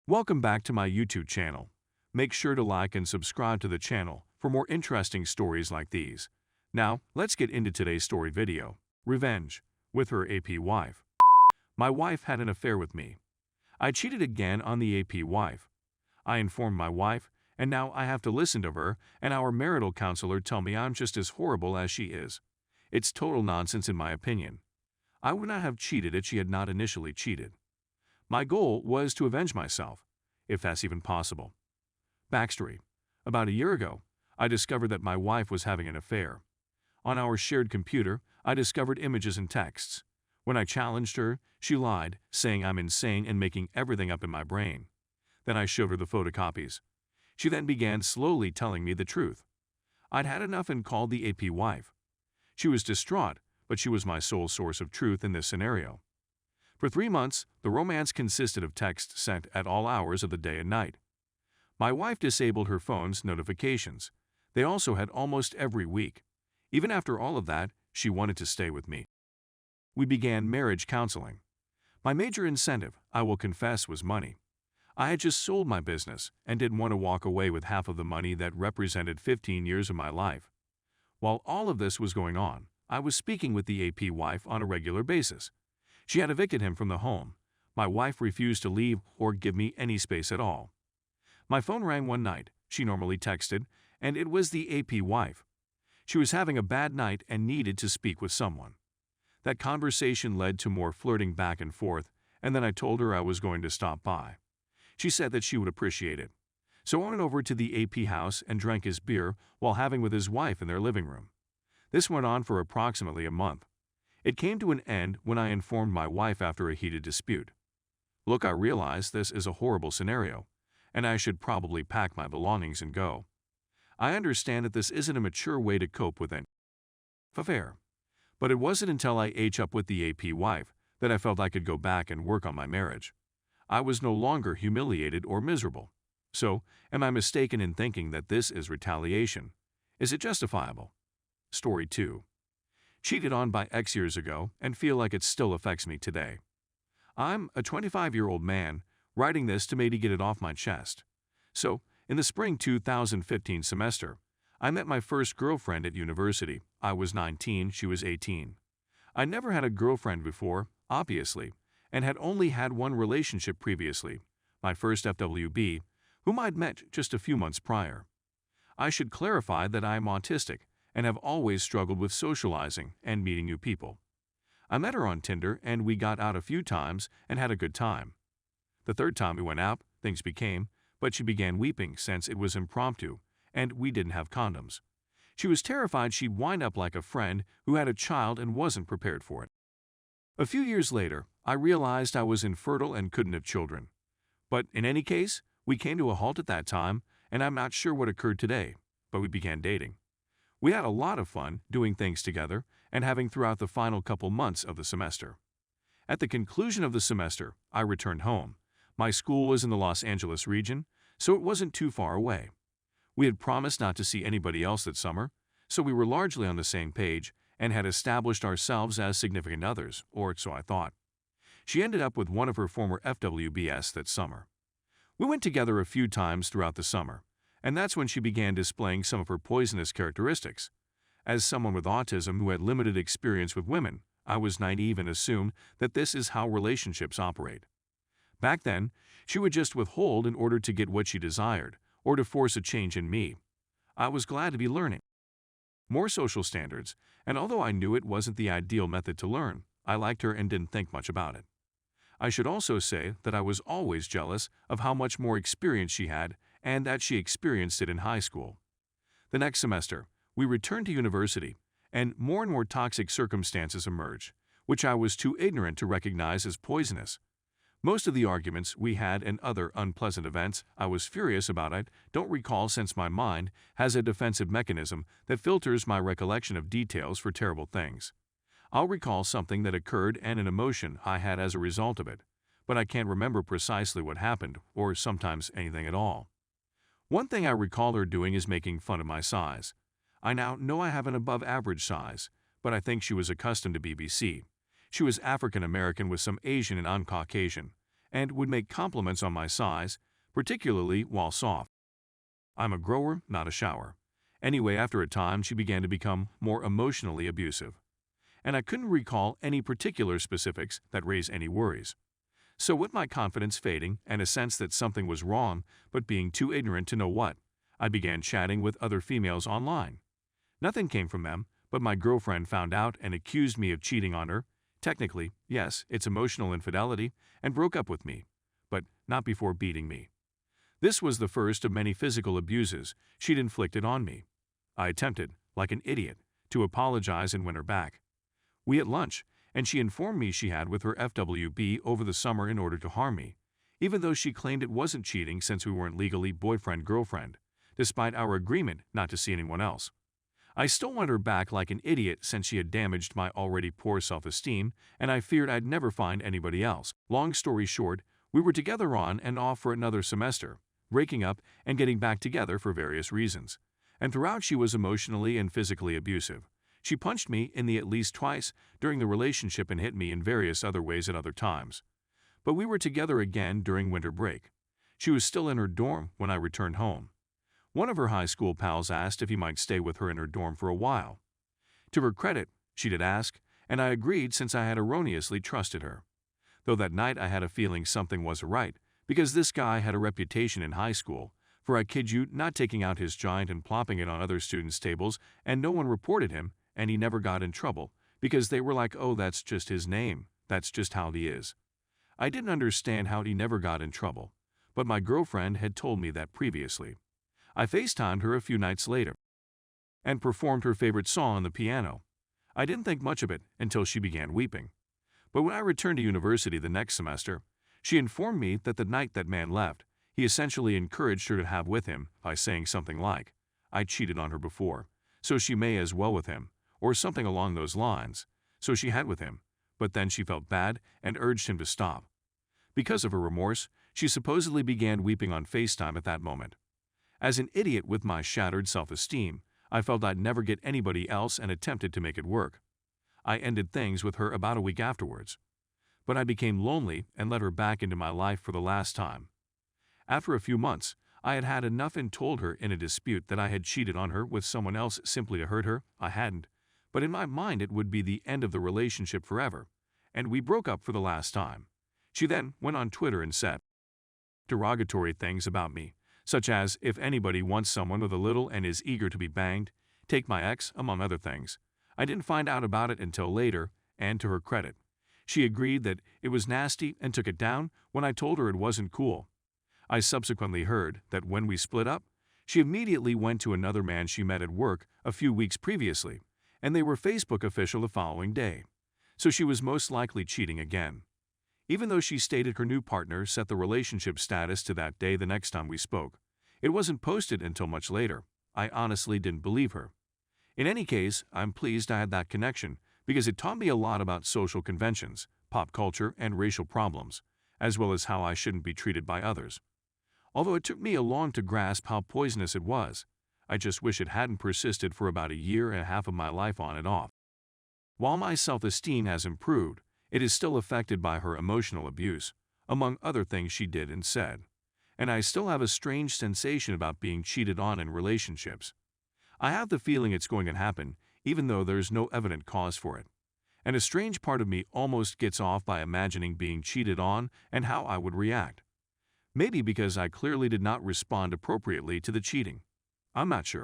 Welcome back to my YouTube channel. Make sure to like and subscribe to the channel for more interesting stories like these. Now, let's get into today's story video. Revenge with her AP wife. My wife had an affair with me. I cheated again on the AP wife. I informed my wife, and now I have to listen to her and our marital counselor tell me I'm just as horrible as she is. It's total nonsense in my opinion. I would not have cheated if she had not initially cheated. My goal was to avenge myself, if that's even possible. Backstory. About a year ago, I discovered that my wife was having an affair. On our shared computer, I discovered images and texts. When I challenged her, she lied, saying I'm insane and making everything up in my brain. Then I showed her the photocopies. She then began slowly telling me the truth. I'd had enough and called the AP wife. She was distraught, but she was my sole source of truth in this scenario. For 3 months, the romance consisted of texts sent at all hours of the day and night. My wife disabled her phone's notifications. They also had almost every week. Even after all of that, she wanted to stay with me. We began marriage counseling. My major incentive, I will confess, was money. I had just sold my business and didn't want to walk away with half of the money that represented 15 years of my life. While all of this was going on, I was speaking with the AP wife on a regular basis. She had evicted him from the home. My wife refused to leave or give me any space at all. My phone rang one night. She normally texted, and it was the AP wife. She was having a bad night and needed to speak with someone. That conversation led to more flirting back and forth, and then I told her I was going to stop by. She said that she would appreciate it. So I went over to the AP house and drank his beer while having with his wife in their living room. This went on for approximately a month. It came to an end when I informed my wife after a heated dispute. Look, I realize this is a horrible scenario, and I should probably pack my belongings and go. I understand that this isn't a mature way to cope with an affair. But it wasn't until I ate up with the AP wife that I felt I could go back and work on my marriage. I was no longer humiliated or miserable. So, am I mistaken in thinking that this is retaliation? Is it justifiable? Story 2. Cheated on by ex years ago and feel like it still affects me today. I'm a 25-year-old man writing this to maybe get it off my chest. So, in the spring 2015 semester, I met my first girlfriend at university. I was 19, she was 18. I never had a girlfriend before, obviously, and had only had one relationship previously, my first FWB, whom I'd met just a few months prior. I should clarify that I am autistic and have always struggled with socializing and meeting new people. I met her on Tinder and we got out a few times and had a good time. The third time we went out, things became, but she began weeping since it was impromptu and we didn't have condoms. She was terrified she'd wind up like a friend who had a child and wasn't prepared for it. A few years later, I realized I was infertile and couldn't have children. But in any case, we came to a halt at that time, and I'm not sure what occurred today, but we began dating. We had a lot of fun doing things together and having throughout the final couple months of the semester. At the conclusion of the semester, I returned home. My school was in the Los Angeles region, so it wasn't too far away. We had promised not to see anybody else that summer, so we were largely on the same page and had established ourselves as significant others, or so I thought. She ended up with one of her former FWBs that summer. We went together a few times throughout the summer, and that's when she began displaying some of her poisonous characteristics. As someone with autism who had limited experience with women, I was naive and assumed that this is how relationships operate. Back then, she would just withhold in order to get what she desired, or to force a change in me. I was glad to be learning more social standards, and although I knew it wasn't the ideal method to learn, I liked her and didn't think much about it. I should also say that I was always jealous of how much more experience she had and that she experienced it in high school. The next semester, we returned to university, and more toxic circumstances emerged, which I was too ignorant to recognize as poisonous. Most of the arguments we had and other unpleasant events I was furious about I don't recall since my mind has a defensive mechanism that filters my recollection of details for terrible things. I'll recall something that occurred and an emotion I had as a result of it, but I can't remember precisely what happened or sometimes anything at all. One thing I recall her doing is making fun of my size. I now know I have an above-average size, but I think she was accustomed to BBC. She was African American with some Asian and I'm Caucasian, and would make compliments on my size, particularly while soft. I'm a grower, not a shower. Anyway, after a time, she began to become more emotionally abusive, and I couldn't recall any particular specifics that raised any worries. So with my confidence fading and a sense that something was wrong but being too ignorant to know what, I began chatting with other females online. Nothing came from them, but my girlfriend found out and accused me of cheating on her. Technically, yes, it's emotional infidelity, and broke up with me, but not before beating me. This was the first of many physical abuses she'd inflicted on me. I attempted, like an idiot, to apologize and win her back. We had lunch, and she informed me she had with her FWB over the summer in order to harm me, even though she claimed it wasn't cheating since we weren't legally boyfriend-girlfriend, despite our agreement not to see anyone else. I still won her back like an idiot since she had damaged my already poor self-esteem, and I feared I'd never find anybody else. Long story short, we were together on and off for another semester, breaking up and getting back together for various reasons. And throughout she was emotionally and physically abusive. She punched me in the at least twice during the relationship and hit me in various other ways at other times. But we were together again during winter break. She was still in her dorm when I returned home. One of her high school pals asked if he might stay with her in her dorm for a while. To her credit, she did ask, and I agreed since I had erroneously trusted her. Though that night I had a feeling something wasn't right, because this guy had a reputation in high school for, I kid you, not taking out his giant and plopping it on other students' tables, and no one reported him, and he never got in trouble, because they were like, oh, that's just his name, that's just how he is. I didn't understand how he never got in trouble, but my girlfriend had told me that previously. I FaceTimed her a few nights later and performed her favorite song on the piano. I didn't think much of it until she began weeping. But when I returned to university the next semester, she informed me that the night that man left, he essentially encouraged her to have with him by saying something like, I cheated on her before, so she may as well with him, or something along those lines. So she had with him, but then she felt bad and urged him to stop. Because of her remorse, she supposedly began weeping on FaceTime at that moment. As an idiot with my shattered self-esteem, I felt I'd never get anybody else and attempted to make it work. I ended things with her about a week afterwards. But I became lonely and let her back into my life for the last time. After a few months, I had had enough and told her in a dispute that I had cheated on her with someone else simply to hurt her. I hadn't, but in my mind it would be the end of the relationship forever, and we broke up for the last time. She then went on Twitter and said derogatory things about me, such as, if anybody wants someone with a little and is eager to be banged, take my ex, among other things. I didn't find out about it until later, and to her credit, she agreed that it was nasty and took it down when I told her it wasn't cool. I subsequently heard that when we split up, she immediately went to another man she met at work a few weeks previously, and they were Facebook official the following day. So she was most likely cheating again. Even though she stated her new partner set the relationship status to that day the next time we spoke, it wasn't posted until much later. I honestly didn't believe her. In any case, I'm pleased I had that connection because it taught me a lot about social conventions, pop culture, and racial problems, as well as how I shouldn't be treated by others. Although it took me a long to grasp how poisonous it was, I just wish it hadn't persisted for about a year and a half of my life on and off. While my self-esteem has improved, it is still affected by her emotional abuse, among other things she did and said, and I still have a strange sensation about being cheated on in relationships. I have the feeling it's going to happen, even though there's no evident cause for it. And a strange part of me almost gets off by imagining being cheated on and how I would react. Maybe because I clearly did not respond appropriately to the cheating. I'm not sure.